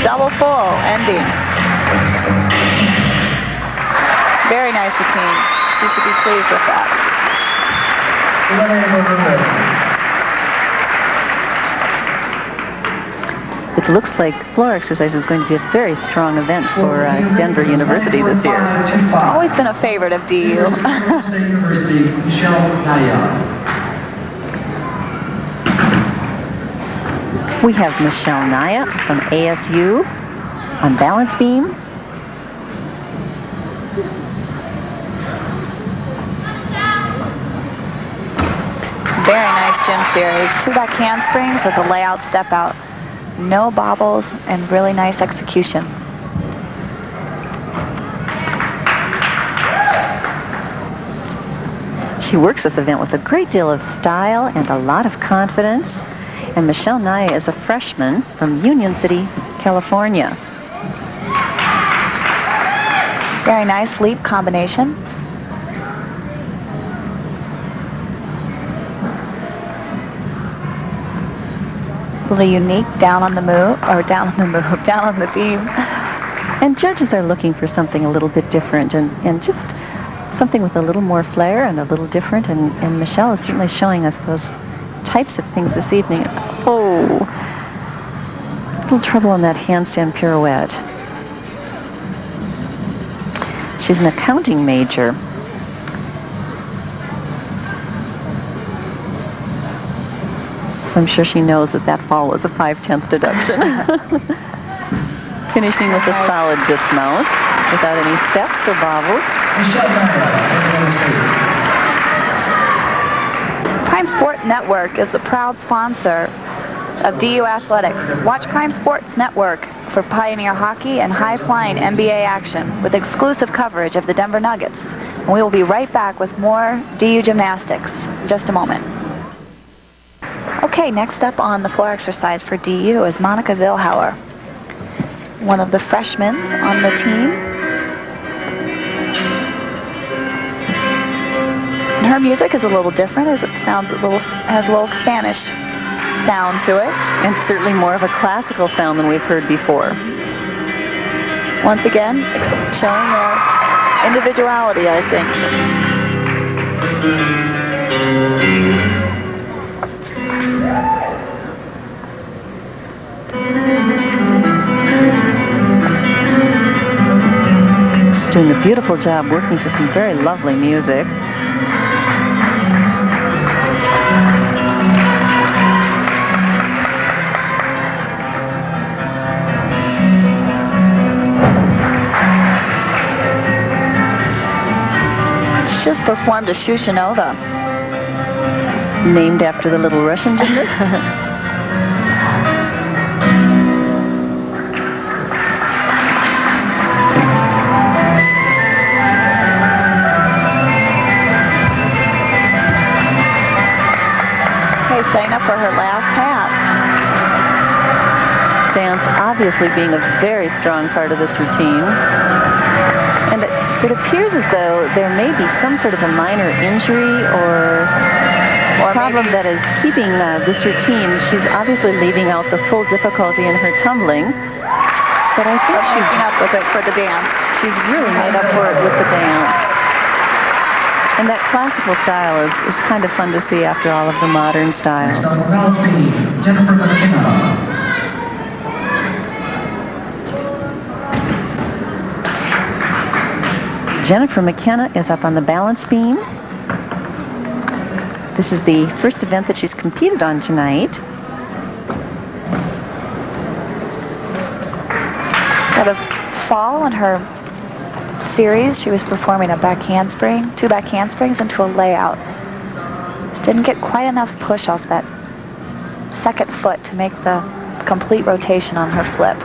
double full ending. Very nice routine. She should be pleased with that. It looks like floor exercise is going to be a very strong event for Denver University this year. Always been a favorite of DU. We have Michelle Naya from ASU on balance beam. Very nice gym series. 2 back handsprings with a layout step out. No bobbles and really nice execution. She works this event with a great deal of style and a lot of confidence. And Michelle Naya is a freshman from Union City, California. Very nice leap combination. Really unique down on the move, or down on the beam. And judges are looking for something a little bit different and just something with a little more flair and a little different. And Michelle is certainly showing us those types of things this evening. Oh, a little trouble on that handstand pirouette. She's an accounting major. So I'm sure she knows that that fall was a 5/10 deduction. Finishing with a solid dismount without any steps or bobbles. Prime Sport Network is a proud sponsor of DU Athletics. Watch Prime Sports Network for Pioneer Hockey and high-flying NBA action with exclusive coverage of the Denver Nuggets. And we will be right back with more DU gymnastics in just a moment. Okay, next up on the floor exercise for DU is Monica Vilhauer, one of the freshmen on the team. And her music is a little different, as it sounds has a little Spanish sound to it. And certainly more of a classical sound than we've heard before. Once again, showing their individuality, I think. She's doing a beautiful job working to some very lovely music. Just performed a Shushanova. Named after the Little Russian gymnast. Okay, setting up for her last pass. Dance obviously being a very strong part of this routine. And it appears as though there may be some sort of a minor injury or problem that is keeping this routine. She's obviously leaving out the full difficulty in her tumbling. But I think she's up with it for the dance. She's really made up for it with the dance. And that classical style is kind of fun to see after all of the modern styles. Jennifer McKenna is up on the balance beam. This is the first event that she's competed on tonight. Got a fall on her series. She was performing a back handspring, 2 back handsprings into a layout. Just didn't get quite enough push off that second foot to make the complete rotation on her flip.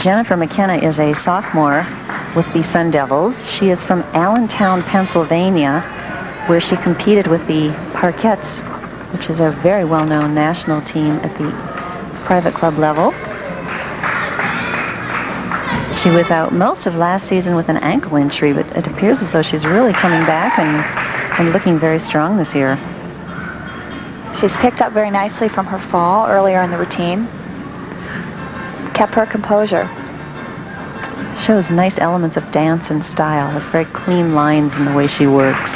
Jennifer McKenna is a sophomore with the Sun Devils. She is from Allentown, Pennsylvania, where she competed with the Parkettes, which is a very well-known national team at the private club level. She was out most of last season with an ankle injury, but it appears as though she's really coming back and looking very strong this year. She's picked up very nicely from her fall earlier in the routine. kept her composure. Shows nice elements of dance and style. Has very clean lines in the way she works.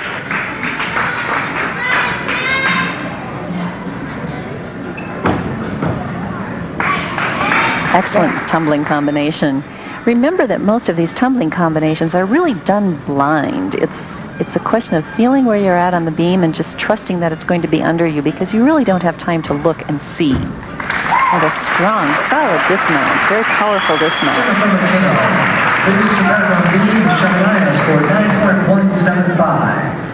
Excellent tumbling combination. Remember that most of these tumbling combinations are really done blind. It's a question of feeling where you're at on the beam and just trusting that it's going to be under you, because you really don't have time to look and see. And a strong, solid dismount. Very powerful dismount. Scored 9.175.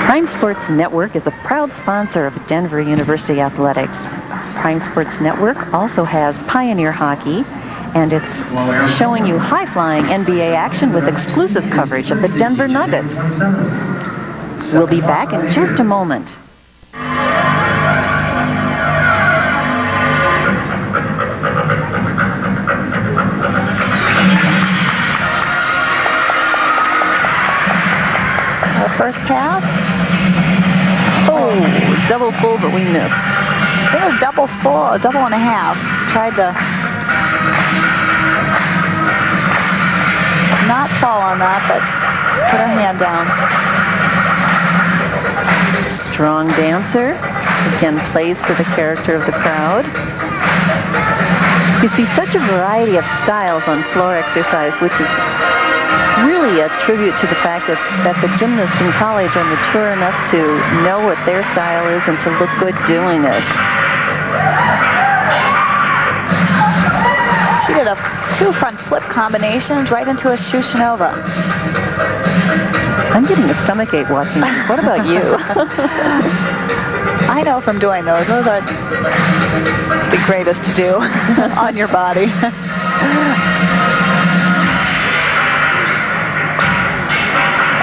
Prime Sports Network is a proud sponsor of Denver University Athletics. Prime Sports Network also has Pioneer Hockey, and it's showing you high-flying NBA action with exclusive coverage of the Denver Nuggets. We'll be back in just a moment. Our first pass. Oh, double full, but we missed. I think it was double full, double and a half. Tried to not fall on that, but put her hand down. Strong dancer. Again, plays to the character of the crowd. You see such a variety of styles on floor exercise, which is really a tribute to the fact that the gymnasts in college are mature enough to know what their style is and to look good doing it. She did 2 front flip combinations right into a Shushanova. I'm getting a stomachache watching this. What about you? I know from doing those. Those are the greatest to do on your body.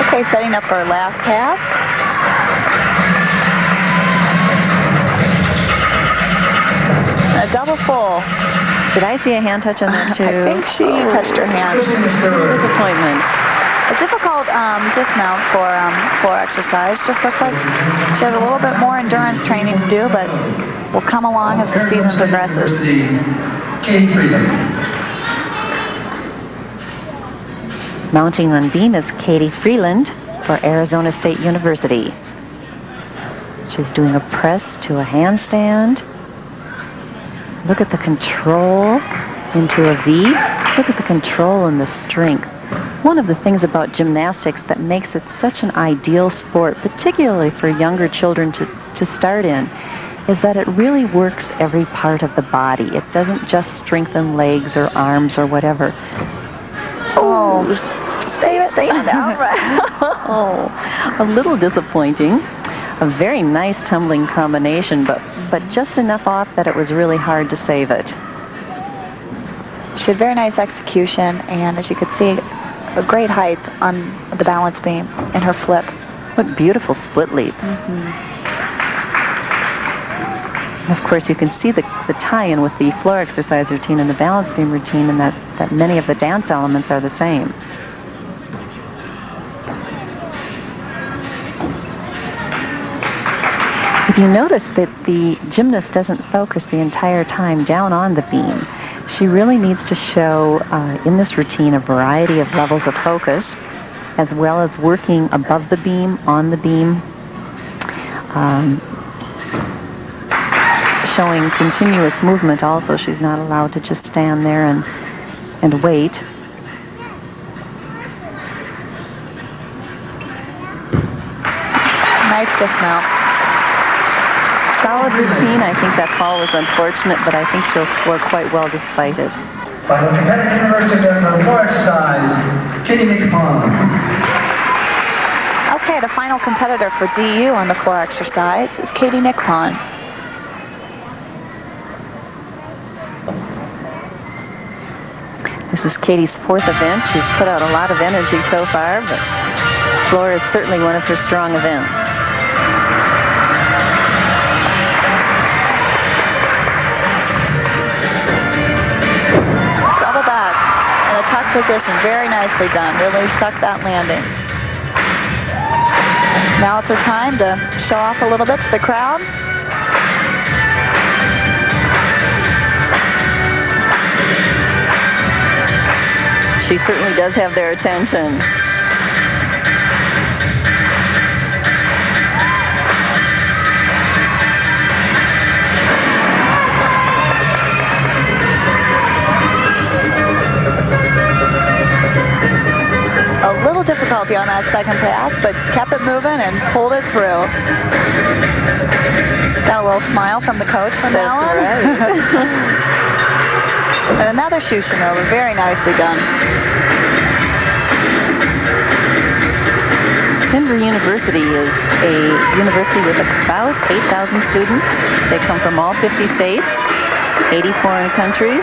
Okay, setting up for our last pass. A double full. Did I see a hand touch on that too? I think she touched her hand. Disappointment. A difficult dismount for floor exercise. Just looks like she has a little bit more endurance training to do, but will come along as the season progresses. Mounting on beam is Katie Freeland for Ariz.State University. She's doing a press to a handstand. Look at the control into a V. Look at the control and the strength. One of the things about gymnastics that makes it such an ideal sport, particularly for younger children to start in, is that it really works every part of the body. It doesn't just strengthen legs or arms or whatever. Oh, stay down. Oh, a little disappointing. A very nice tumbling combination, but just enough off that it was really hard to save it. She had very nice execution, and as you could see, a great height on the balance beam in her flip. What beautiful split leaps. Mm-hmm. And of course, you can see the tie-in with the floor exercise routine and the balance beam routine, and that many of the dance elements are the same. If you notice that the gymnast doesn't focus the entire time down on the beam, she really needs to show in this routine a variety of levels of focus, as well as working above the beam, on the beam, showing continuous movement also. She's not allowed to just stand there and wait. Nice dismount. Solid routine. I think that fall was unfortunate, but I think she'll score quite well despite it. Final competitive University of Denver floor exercise, Katie Nickpon. Okay, the final competitor for DU on the floor exercise is Katie Nickpon. This is Katie's 4th event. She's put out a lot of energy so far, but floor is certainly one of her strong events. Tuck position, very nicely done. Really stuck that landing. Now it's her time to show off a little bit to the crowd. She certainly does have their attention. A little difficulty on that second pass, but kept it moving and pulled it through. Got a little smile from the coach from that one. And another Shushin over, very nicely done. Denver University is a university with about 8,000 students. They come from all 50 states, 80 foreign countries.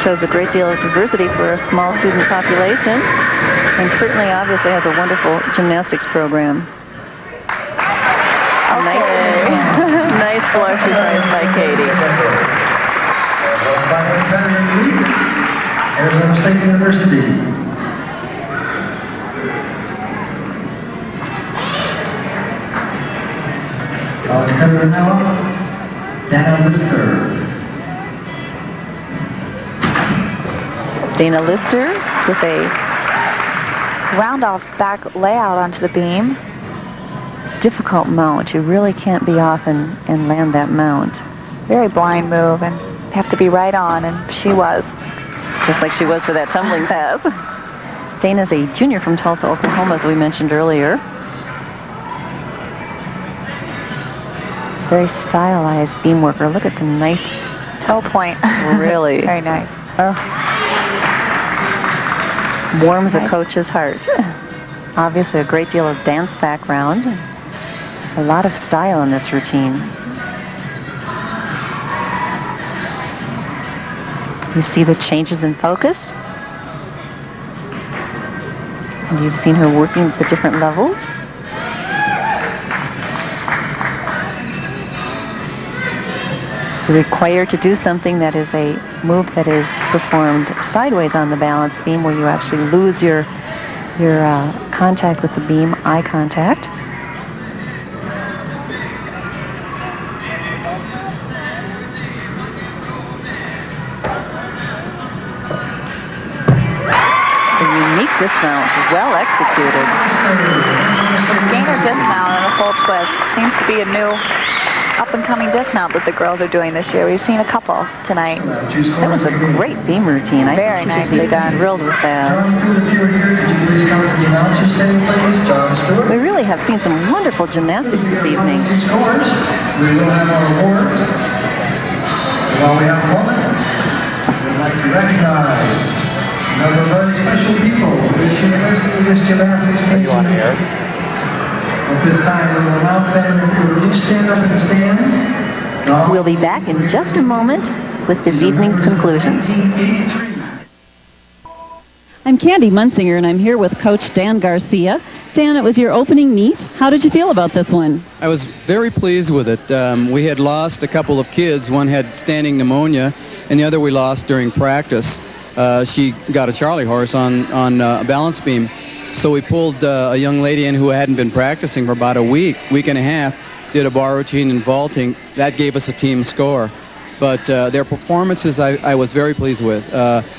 Shows a great deal of diversity for a small student population, and certainly obviously has a wonderful gymnastics program. Okay. Nice floor exercise by Katie. Ariz.State University. Competitor now, Dana Lister. Dana Lister with a Round-off back layout onto the beam. difficult mount. You really can't be off and land that mount. Very blind move and have to be right on, and she was. Just like she was for that tumbling pass. Dana's a junior from Tulsa, Oklahoma, as we mentioned earlier. Very stylized beam worker. Look at the nice toe point. Really. Very nice. Warms a coach's heart. Obviously a great deal of dance background. A lot of style in this routine. You see the changes in focus. And you've seen her working at the different levels. You're required to do something that is a move that is performed sideways on the balance beam, where you actually lose your contact with the beam, eye contact. A unique dismount, well executed. Gainer dismount and a full twist. Seems to be a new up-and-coming dismount that the girls are doing this year. We've seen a couple tonight. That was a great beam routine. Very nicely done. Thrilled with that. We really have seen some wonderful gymnastics this evening. We will have our awards. While we have a moment, we'd like to recognize a number of very special people. This university, this gymnastics team. At this time, we will announce them if you will each stand up in the stands. We'll be back in just a moment with this evening's conclusions. I'm Candy Munsinger, and I'm here with Coach Dan Garcia. Dan, it was your opening meet. How did you feel about this one? I was very pleased with it. We had lost a couple of kids. One had standing pneumonia, and the other we lost during practice. She got a Charlie horse on a balance beam. So we pulled a young lady in who hadn't been practicing for about a week and a half, did a bar routine and vaulting. That gave us a team score. But their performances I was very pleased with.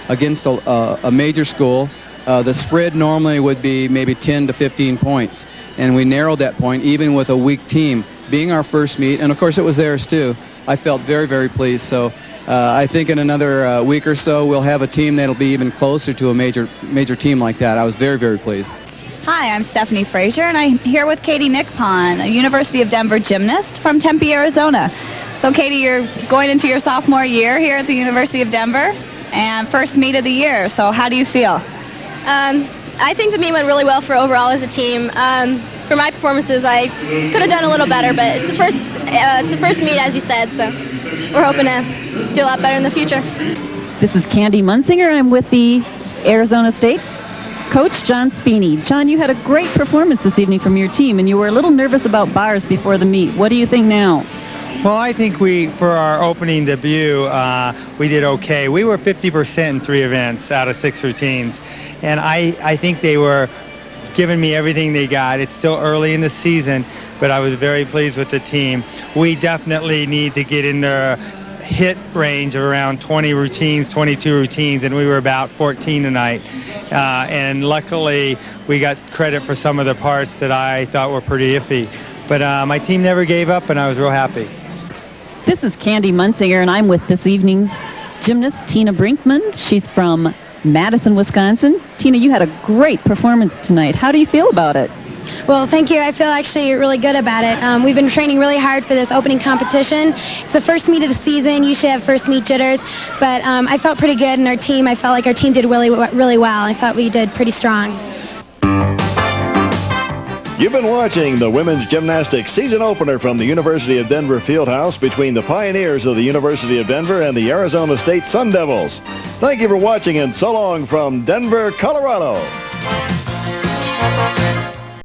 Against a major school, the spread normally would be maybe 10 to 15 points. And we narrowed that point even with a weak team. Being our first meet, and of course it was theirs too, I felt very, very pleased. So I think in another week or so we'll have a team that'll be even closer to a major team like that. I was very, very pleased. Hi, I'm Stephanie Frazier, and I'm here with Katie Nickpon, a University of Denver gymnast from Tempe, Arizona. So, Katie, you're going into your sophomore year here at the University of Denver, and first meet of the year. So, how do you feel? I think the meet went really well for overall as a team. For my performances, I could have done a little better, but it's the first meet, as you said, so we're hoping to do a lot better in the future. This is Candy Munsinger. I'm with the Ariz.State coach, John Spini. John, you had a great performance this evening from your team, and you were a little nervous about bars before the meet. What do you think now? Well, I think for our opening debut, we did okay. We were 50% in 3 events out of 6 routines, and I think they were giving me everything they got. It's still early in the season, but I was very pleased with the team. We definitely need to get in there hit range of around 20 routines, 22 routines, and we were about 14 tonight. And luckily, we got credit for some of the parts that I thought were pretty iffy. But my team never gave up, and I was real happy. This is Candy Munsinger, and I'm with this evening's gymnast, Tina Brinkman. She's from Madison, Wisconsin. Tina, you had a great performance tonight. How do you feel about it? Well, thank you. I feel actually really good about it. We've been training really hard for this opening competition. It's the first meet of the season. Usually have first meet jitters, but I felt pretty good, and I felt like our team did really well. I thought we did pretty strong. You've been watching the women's gymnastics season opener from the University of Denver Fieldhouse between the Pioneers of the University of Denver and the Arizona State Sun Devils. Thank you for watching, and so long from Denver, Colorado.